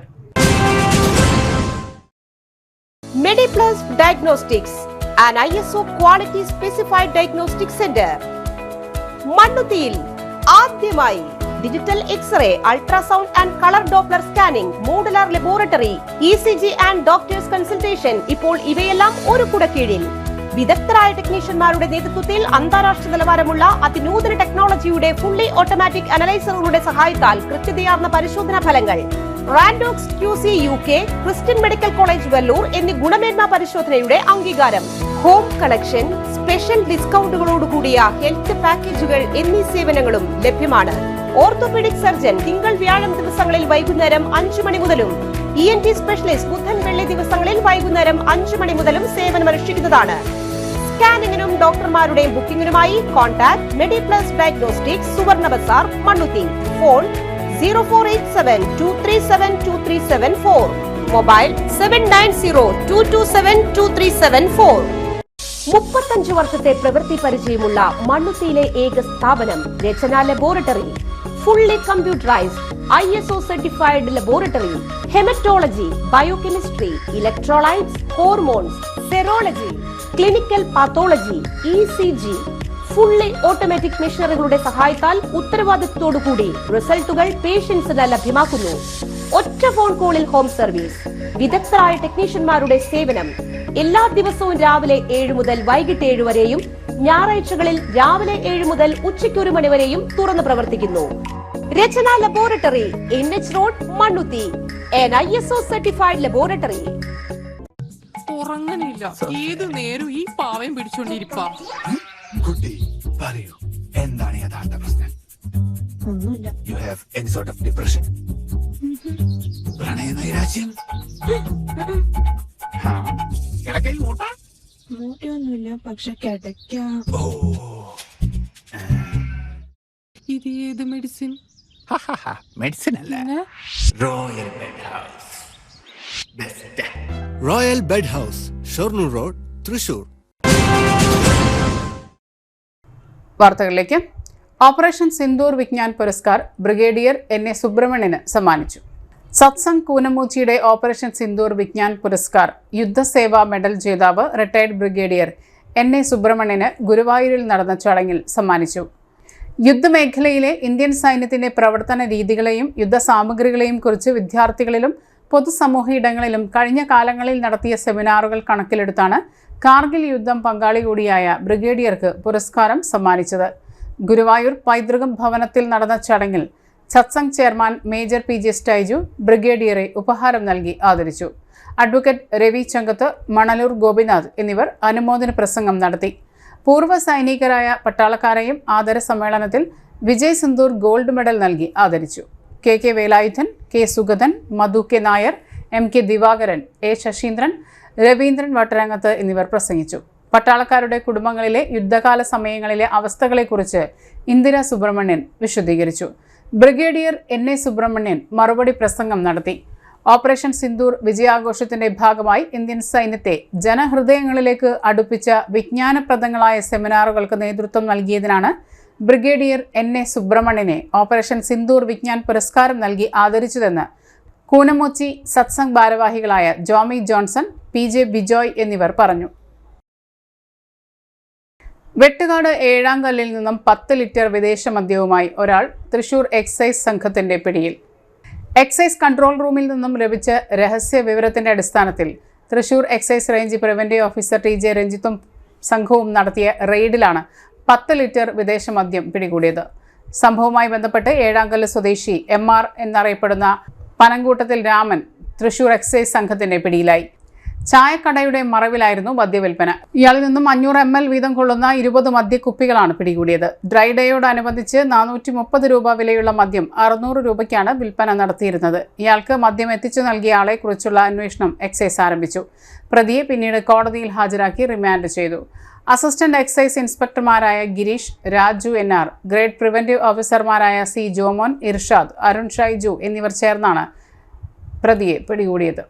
Mediplus Diagnostics, an ISO quality specified diagnostic center. മണ്ണുത്തിയിൽ ആദ്യമായി digital x-ray, ultrasound and colour Doppler scanning, modular laboratory, ECG and doctors consultation. ഇപ്പോൾ ഇവയെല്ലാം ഒരു കുടക്കീഴിൽ വിദഗ്ധരായ ടെക്നീഷ്യന്മാരുടെ നേതൃത്വത്തിൽ അന്താരാഷ്ട്ര നിലവാരമുള്ള അതിനൂതന ടെക്നോളജിയുടെ ഫുള്ളി ഓട്ടോമാറ്റിക് അനലൈസറുകളുടെ സഹായത്താൽ കൃത്യതയാർന്ന പരിശോധനാ ഫലങ്ങൾ, റാൻഡോക്സ് QC UK, Christian medical college Vellore എന്നീ ഗുണമേന്മ പരിശോധനയുടെ അംഗീകാരം, ഹോം കളക്ഷൻ, സ്പെഷ്യൽ ഡിസ്കൗണ്ടുകളോടുകൂടിയ ഹെൽത്ത് പാക്കേജുകൾ എന്നീ സേവനങ്ങളും ലഭ്യമാണ്. ഓർത്തോപീഡിക് സർജൻ തിങ്കൾ, വ്യാഴം ദിവസങ്ങളിൽ വൈകുന്നേരം 5 മണി മുതലും ENT സ്പെഷ്യലിസ്റ്റ് ബുധൻ, വെള്ളി ദിവസങ്ങളിൽ വൈകുന്നേരം 5 മണി മുതലും സേവനമനുഷ്ഠിക്കുന്നതാണ്. സ്കാനിങ്ങിനും ഡോക്ടർമാരുടെ ബുക്കിംഗിനുമായി കോൺടാക്ട് മെഡിപ്ലസ് ഡയഗ്നോസ്റ്റിക്സ്, സുവർണ ബസാർ, മണ്ണുത്തി. Phone 0487237237 mobile 7902272374. 35 വർഷത്തെ പ്രവൃത്തി പരിചയമുള്ള മണ്ണുത്തിയിലെ ഏക സ്ഥാപനം Rachana laboratory. Fully computerised ISO certified laboratory. Haematology, biochemistry, electrolytes, hormones, serology, clinical pathology, ECG, fully automatic മെഷീനറികളുടെ സഹായത്താൽ ഉത്തരവാദിത്വത്തോടുകൂടി റിസൾട്ടുകൾ പേഷ്യൻസിന് ലഭ്യമാക്കുന്നു. ഒറ്റ ഫോൺ കോളിൽ ഹോം സർവീസ്. വിദഗ്ധരായ ടെക്നീഷ്യന്മാരുടെ സേവനം. എല്ലാ ദിവസവും രാവിലെ 7 മുതൽ വൈകിട്ട് 7 വരെയും ഞായറാഴ്ചകളിൽ രാവിലെ 7 മുതൽ ഉച്ചയ്ക്ക് 1 മണി വരെയും തുറന്നു പ്രവർത്തിക്കുന്നു. Rachana laboratory, NH road, Mannuthy. an ISO certified laboratory. ഉറങ്ങനില്ല, ഏതു നേരം ഈ പാവം പിടിച്ചോണ്ടിരിപ്പാ. കുട്ടി പറയൂ, എന്താണ് യഥാർത്ഥ പ്രശ്നം? ഒന്നുമില്ല. You have any sort of depression? പ്രണയ നൈരാശ്യം? കിടക്കയിൽ മൂട്ട? മൂട്ടയൊന്നുമില്ല, പക്ഷെ കിടക്കാം. ഓ, ഇത് ഏത് മെഡിസിൻ? മെഡിസിൻ അല്ല, royal bed house. Best royal bed house, Shoranur road, Thrissur. വാർത്തകളിലേക്ക്. Operation Sindoor Vigyan Puraskar brigadier NA സുബ്രഹ്മണ്യന് സമ്മാനിച്ചു. സത്സംഗ് കൂനമൂച്ചിയുടെ ഓപ്പറേഷൻ സിന്ദൂർ വിജ്ഞാൻ പുരസ്കാർ യുദ്ധസേവാ മെഡൽ ജേതാവ് റിട്ടയർഡ് ബ്രിഗേഡിയർ NA സുബ്രഹ്മണ്യന് ഗുരുവായൂരിൽ നടന്ന ചടങ്ങിൽ സമ്മാനിച്ചു. യുദ്ധമേഖലയിലെ ഇന്ത്യൻ സൈന്യത്തിന്റെ പ്രവർത്തന രീതികളെയും യുദ്ധസാമഗ്രികളെയും കുറിച്ച് വിദ്യാർത്ഥികളിലും പൊതുസമൂഹ ഇടങ്ങളിലും കഴിഞ്ഞ കാലങ്ങളിൽ നടത്തിയ സെമിനാറുകൾ കണക്കിലെടുത്താണ് കാർഗിൽ യുദ്ധം പങ്കാളി കൂടിയായ ബ്രിഗേഡിയർക്ക് പുരസ്കാരം സമ്മാനിച്ചത്. ഗുരുവായൂർ പൈതൃകം ഭവനത്തിൽ നടന്ന ചടങ്ങിൽ Satsang chairman major PJ Styju ബ്രിഗേഡിയറെ ഉപഹാരം നൽകി ആദരിച്ചു. അഡ്വക്കേറ്റ് രവി ചങ്കത്ത്, മണലൂർ ഗോപിനാഥ് എന്നിവർ അനുമോദന പ്രസംഗം നടത്തി. പൂർവ്വ സൈനികരായ പട്ടാളക്കാരെയും ആദര സമ്മേളനത്തിൽ വിജയ് സിന്ദൂർ ഗോൾഡ് മെഡൽ നൽകി ആദരിച്ചു. KK Velayudhan, K Sugathan, Madhu K Nair, MK Divakaran, A Saseendran, Raveendran Vattarangath എന്നിവർ പ്രസംഗിച്ചു. പട്ടാളക്കാരുടെ കുടുംബങ്ങളിലെ യുദ്ധകാല സമയങ്ങളിലെ അവസ്ഥകളെക്കുറിച്ച് ഇന്ദിര സുബ്രഹ്മണ്യൻ വിശദീകരിച്ചു. ബ്രിഗേഡിയർ NA സുബ്രഹ്മണ്യൻ മറുപടി പ്രസംഗം നടത്തി. ഓപ്പറേഷൻ സിന്ദൂർ വിജയാഘോഷത്തിന്റെ ഭാഗമായി ഇന്ത്യൻ സൈന്യത്തെ ജനഹൃദയങ്ങളിലേക്ക് അടുപ്പിച്ച വിജ്ഞാനപ്രദങ്ങളായ സെമിനാറുകൾക്ക് നേതൃത്വം നൽകിയതിനാണ് ബ്രിഗേഡിയർ NA സുബ്രഹ്മണ്യനെ ഓപ്പറേഷൻ സിന്ദൂർ വിജ്ഞാൻ പുരസ്കാരം നൽകി ആദരിച്ചതെന്ന് കൂനമൂച്ചി സത്സംഗ് ഭാരവാഹികളായ ജോമി ജോൺസൺ, PJ ബിജോയ് എന്നിവർ പറഞ്ഞു. വെട്ടുകാട് ഏഴാങ്കല്ലിൽ നിന്നും 10 ലിറ്റർ വിദേശ മദ്യവുമായി ഒരാൾ തൃശൂർ എക്സൈസ് സംഘത്തിന്റെ പിടിയിൽ. എക്സൈസ് കൺട്രോൾ റൂമിൽ നിന്നും ലഭിച്ച രഹസ്യ വിവരത്തിന്റെ അടിസ്ഥാനത്തിൽ Thrissur excise range preventive officer TJ രഞ്ജിത്തും സംഘവും നടത്തിയ റെയ്ഡിലാണ് 10 ലിറ്റർ വിദേശ മദ്യം പിടികൂടിയത്. സംഭവവുമായി ബന്ധപ്പെട്ട് ഏഴാങ്കല്ല് സ്വദേശി MR എന്നറിയപ്പെടുന്ന പനങ്കൂട്ടത്തിൽ രാമൻ തൃശൂർ എക്സൈസ് സംഘത്തിന്റെ പിടിയിലായി. ചായക്കടയുടെ മറവിലായിരുന്നു മദ്യവിൽപ്പന. ഇയാളിൽ നിന്നും 500 ml വീതം കൊള്ളുന്ന 20 മദ്യക്കുപ്പികളാണ് പിടികൂടിയത്. ഡ്രൈ ഡേയോടനുബന്ധിച്ച് 430 രൂപ വിലയുള്ള മദ്യം 600 രൂപയ്ക്കാണ് വിൽപ്പന നടത്തിയിരുന്നത്. ഇയാൾക്ക് മദ്യം എത്തിച്ചു നൽകിയ ആളെ കുറിച്ചുള്ള അന്വേഷണം എക്സൈസ് ആരംഭിച്ചു. പ്രതിയെ പിന്നീട് കോടതിയിൽ ഹാജരാക്കി റിമാൻഡ് ചെയ്തു. അസിസ്റ്റന്റ് എക്സൈസ് ഇൻസ്പെക്ടർമാരായ Girish, Raju NR, grade preventive ഓഫീസർമാരായ C ജോമോൻ, ഇർഷാദ്, അരുൺ ഷൈജു എന്നിവർ ചേർന്നാണ് പ്രതിയെ പിടികൂടിയത്.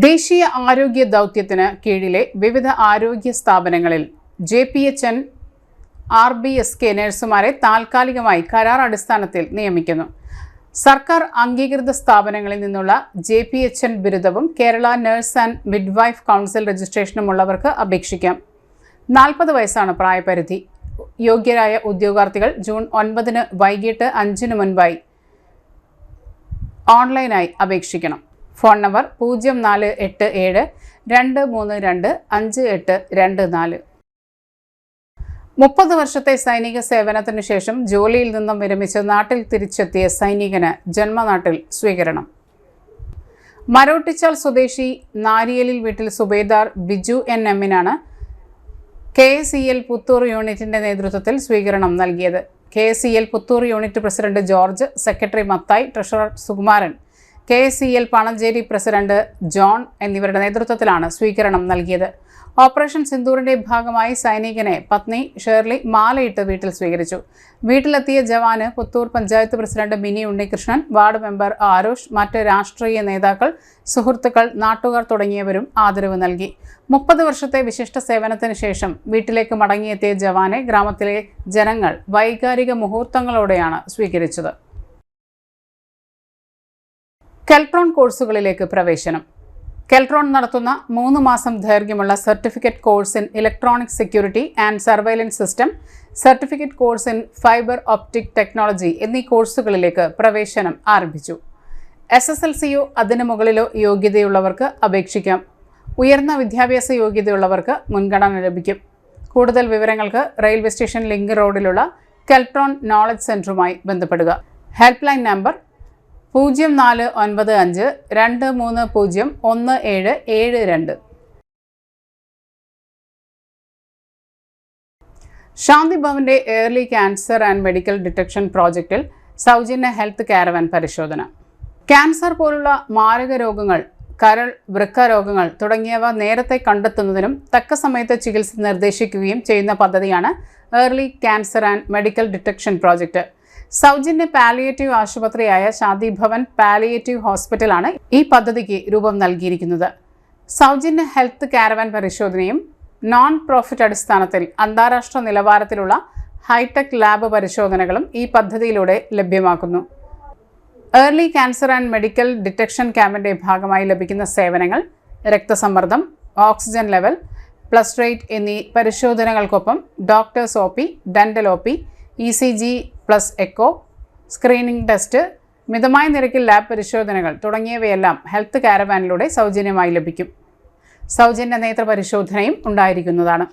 ദേശീയ ആരോഗ്യ ദൗത്യത്തിന് കീഴിലെ വിവിധ ആരോഗ്യ സ്ഥാപനങ്ങളിൽ JPHN RBSK നഴ്സുമാരെ താൽക്കാലികമായി കരാർ അടിസ്ഥാനത്തിൽ നിയമിക്കുന്നു. സർക്കാർ അംഗീകൃത സ്ഥാപനങ്ങളിൽ നിന്നുള്ള JPHN ബിരുദവും Kerala nurse and midwife council രജിസ്ട്രേഷനുമുള്ളവർക്ക് അപേക്ഷിക്കാം. 40 വയസ്സാണ് പ്രായപരിധി. യോഗ്യരായ ഉദ്യോഗാർത്ഥികൾ ജൂൺ 9 വൈകിട്ട് 5 മുൻപായി ഓൺലൈനായി അപേക്ഷിക്കണം. Phone number 0487 232 5824. 30 വർഷത്തെ സൈനിക സേവനത്തിനു ശേഷം ജോലിയിൽ നിന്നും വിരമിച്ച് നാട്ടിൽ തിരിച്ചെത്തിയ സൈനികന് ജന്മനാട്ടിൽ സ്വീകരണം. മരോട്ടിച്ചാൽ സ്വദേശി നാരിയലിൽ വീട്ടിൽ സുബേദാർ ബിജു NM-നാണ് KSEL പുത്തൂർ യൂണിറ്റിന്റെ നേതൃത്വത്തിൽ സ്വീകരണം നൽകിയത്. KSEL Puthur unit president George, secretary Mathai, treasurer Sukumaran, KSEL Panancheri president John എന്നിവരുടെ നേതൃത്വത്തിലാണ് സ്വീകരണം നൽകിയത്. ഓപ്പറേഷൻ സിന്ദൂറിന്റെ ഭാഗമായി സൈനികനെ പത്നി ഷേർലി മാലയിട്ട് വീട്ടിൽ സ്വീകരിച്ചു. വീട്ടിലെത്തിയ ജവാന് Puthur panchayat president Mini Unnikrishnan, ward member Arosh, മറ്റ് രാഷ്ട്രീയ നേതാക്കൾ, സുഹൃത്തുക്കൾ, നാട്ടുകാർ തുടങ്ങിയവരും ആദരവ് നൽകി. 30 വർഷത്തെ വിശിഷ്ട സേവനത്തിന് ശേഷം വീട്ടിലേക്ക് മടങ്ങിയെത്തിയ ജവാനെ ഗ്രാമത്തിലെ ജനങ്ങൾ വൈകാരിക മുഹൂർത്തങ്ങളോടെയാണ് സ്വീകരിച്ചത്. കെൽട്രോൺ കോഴ്സുകളിലേക്ക് പ്രവേശനം. കെൽട്രോൺ നടത്തുന്ന 3 മാസം ദൈർഘ്യമുള്ള certificate course in electronic security and surveillance system, certificate course in fibre optic technology എന്നീ കോഴ്സുകളിലേക്ക് പ്രവേശനം ആരംഭിച്ചു. SSLCയോ അതിനു മുകളിലോ യോഗ്യതയുള്ളവർക്ക് അപേക്ഷിക്കാം. ഉയർന്ന വിദ്യാഭ്യാസ യോഗ്യതയുള്ളവർക്ക് മുൻഗണന ലഭിക്കും. കൂടുതൽ വിവരങ്ങൾക്ക് റെയിൽവേ സ്റ്റേഷൻ ലിങ്ക് റോഡിലുള്ള കെൽട്രോൺ നോളജ് സെന്ററുമായി ബന്ധപ്പെടുക. Help line number 0495 230 1772. ശാന്തി ഭവന്റെ early cancer and medical detection പ്രോജക്റ്റിൽ സൗജന്യ ഹെൽത്ത് കാരവാൻ പരിശോധന. ക്യാൻസർ പോലുള്ള മാരക രോഗങ്ങൾ, കരൾ, വൃക്ക രോഗങ്ങൾ തുടങ്ങിയവ നേരത്തെ കണ്ടെത്തുന്നതിനും തക്ക സമയത്ത് ചികിത്സ നിർദ്ദേശിക്കുകയും ചെയ്യുന്ന പദ്ധതിയാണ് early cancer and medical detection project. സൗജന്യ പാലിയേറ്റീവ് ആശുപത്രിയായ ശാന്തി ഭവൻ പാലിയേറ്റീവ് ഹോസ്പിറ്റലാണ് ഈ പദ്ധതിക്ക് രൂപം നൽകിയിരിക്കുന്നത്. സൗജന്യ ഹെൽത്ത് കാരവാൻ പരിശോധനയും നോൺ പ്രോഫിറ്റ് അടിസ്ഥാനത്തിൽ അന്താരാഷ്ട്ര നിലവാരത്തിലുള്ള ഹൈടെക് ലാബ് പരിശോധനകളും ഈ പദ്ധതിയിലൂടെ ലഭ്യമാക്കുന്നു. Early cancer and medical detection ക്യാമ്പിന്റെ ഭാഗമായി ലഭിക്കുന്ന സേവനങ്ങൾ രക്തസമ്മർദ്ദം, ഓക്സിജൻ ലെവൽ, പൾസ് റേറ്റ് എന്നീ പരിശോധനകൾക്കൊപ്പം doctors OP, dental OP, ECG plus echo, screening test, മിതമായ നിരക്കിൽ ലാബ് പരിശോധനകൾ തുടങ്ങിയവയെല്ലാം ഹെൽത്ത് കാരവാനിലൂടെ സൗജന്യമായി ലഭിക്കും. സൗജന്യ നേത്ര പരിശോധനയും ഉണ്ടായിരിക്കുന്നതാണ്.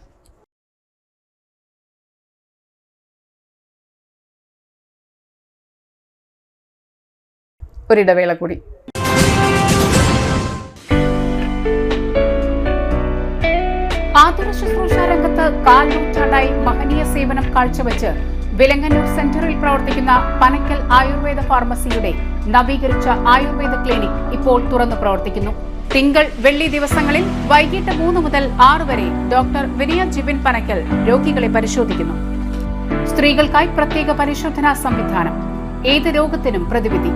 ഒരിടവേള കൂടി. ആതുര ശുശ്രൂഷ രംഗത്ത് 4 നൂറ്റാണ്ടായി മഹനീയ സേവനം കാഴ്ചവെച്ച് വിലങ്ങന്നൂർ സെന്ററിൽ പ്രവർത്തിക്കുന്ന പനക്കൽ ആയുർവേദ ഫാർമസിയുടെ നവീകരിച്ച ആയുർവേദ ക്ലിനിക് ഇപ്പോൾ തുറന്നു പ്രവർത്തിക്കുന്നു. തിങ്കൾ, വെള്ളി ദിവസങ്ങളിൽ വൈകിട്ട് 3 മുതൽ 6 വരെ ഡോക്ടർ വിനയ ജിബിൻ പനക്കൽ രോഗികളെ പരിശോധിക്കുന്നു. സ്ത്രീകൾക്കായി പ്രത്യേക പരിശോധനാ സംവിധാനം, ഏത് രോഗത്തിനും പ്രതിവിധി.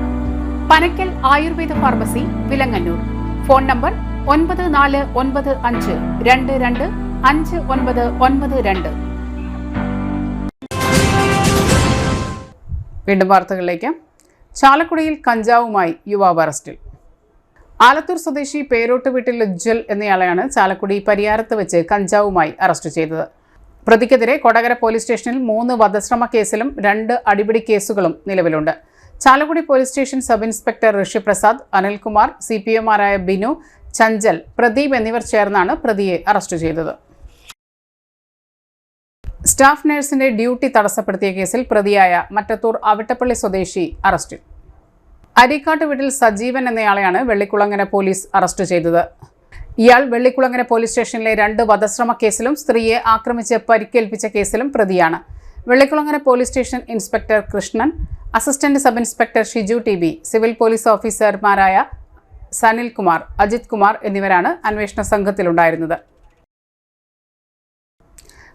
Panakkal Ayurveda pharmacy, Vilangannur. Phone number 9495225992. വീണ്ടും വാർത്തകളിലേക്ക്. ചാലക്കുടിയിൽ കഞ്ചാവുമായി യുവാവ് അറസ്റ്റിൽ. ആലത്തൂർ സ്വദേശി പേരോട്ട് വീട്ടിൽ ഉജ്ജൽ എന്നയാളെയാണ് ചാലക്കുടി പരിയാരത്ത് വെച്ച് കഞ്ചാവുമായി അറസ്റ്റ് ചെയ്തത്. പ്രതിക്കെതിരെ കൊടകര പോലീസ് സ്റ്റേഷനിൽ 3 വധശ്രമ കേസിലും 2 അടിപിടി കേസുകളും നിലവിലുണ്ട്. Chalakudy police station sub inspector Rishiprasad, Anilkumar, CPOമാരായ ബിനു, ചഞ്ചൽ, പ്രദീപ് എന്നിവർ ചേർന്നാണ് പ്രതിയെ അറസ്റ്റ് ചെയ്തത്. സ്റ്റാഫ് നഴ്സിന്റെ ഡ്യൂട്ടി തടസ്സപ്പെടുത്തിയ കേസിൽ പ്രതിയായ മറ്റത്തൂർ അവിട്ടപ്പള്ളി സ്വദേശി അറസ്റ്റിൽ. അരീക്കാട്ട് വീട്ടിൽ സജീവൻ എന്നയാളെയാണ് വെള്ളിക്കുളങ്ങര പോലീസ് അറസ്റ്റ് ചെയ്തത്. ഇയാൾ വെള്ളിക്കുളങ്ങര പോലീസ് സ്റ്റേഷനിലെ 2 വധശ്രമ കേസിലും സ്ത്രീയെ ആക്രമിച്ച് പരിക്കേൽപ്പിച്ച കേസിലും പ്രതിയാണ്. Vellikulangara police station inspector Krishnan, assistant sub inspector Shiju TB, civil police ഓഫീസർമാരായ സനിൽകുമാർ, അജിത് കുമാർ എന്നിവരാണ് അന്വേഷണ സംഘത്തിലുണ്ടായിരുന്നത്.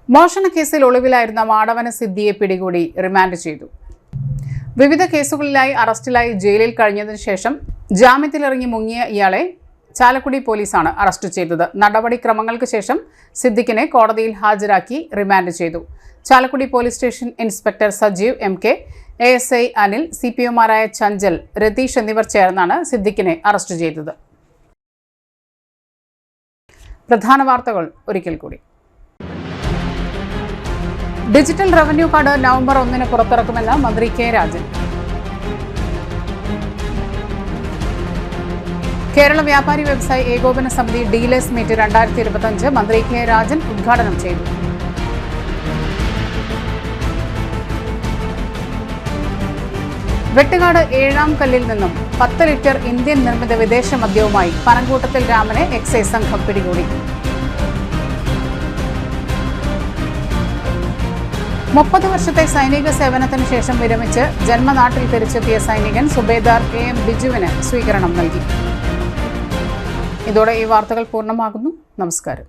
മോഷണ കേസിൽ ഒളിവിലായിരുന്ന മാടവന സിദ്ദിയെ പിടികൂടി റിമാൻഡ് ചെയ്തു. വിവിധ കേസുകളിലായി അറസ്റ്റിലായി ജയിലിൽ കഴിഞ്ഞതിനു ശേഷം ജാമ്യത്തിലിറങ്ങി മുങ്ങിയ ഇയാളെ ചാലക്കുടി പോലീസാണ് അറസ്റ്റ് ചെയ്തത്. നടപടിക്രമങ്ങൾക്ക് ശേഷം സിദ്ദിഖിനെ കോടതിയിൽ ഹാജരാക്കി റിമാൻഡ് ചെയ്തു. Chalakudy police station inspector Sajeev MK, ASI Anil, CPOമാരായ ചഞ്ചൽ, രതീഷ് എന്നിവർ ചേർന്നാണ് സിദ്ദിഖിനെ അറസ്റ്റ് ചെയ്തത്. പ്രധാന വാർത്തകൾ ഒരിക്കൽ കൂടി. ഡിജിറ്റൽ റവന്യൂ കാർഡ് നവംബർ 1 പുറത്തിറക്കുമെന്ന് മന്ത്രി K. രാജൻ. കേരള വ്യാപാരി വ്യവസായി ഏകോപന സമിതി ഡീലേഴ്സ് മീറ്റ് 2025 മന്ത്രി K. രാജൻ ഉദ്ഘാടനം ചെയ്തു. വെട്ടുകാട് 7ാം കല്ലിൽ നിന്നും 10 ലിറ്റർ ഇന്ത്യൻ നിർമ്മിത വിദേശ മദ്യവുമായി പനങ്കൂട്ടത്തിൽ രാമനെ എക്സൈസ് സംഘം പിടികൂടി. 30 വർഷത്തെ സൈനിക സേവനത്തിനു ശേഷം വിരമിച്ച് ജന്മനാട്ടിൽ തിരിച്ചെത്തിയ സൈനികൻ സുബേദാർ AM ബിജുവിന് സ്വീകരണം നൽകി. ഇതോടെ ഈ വാർത്തകൾ പൂർണ്ണമാകുന്നു. നമസ്കാരം.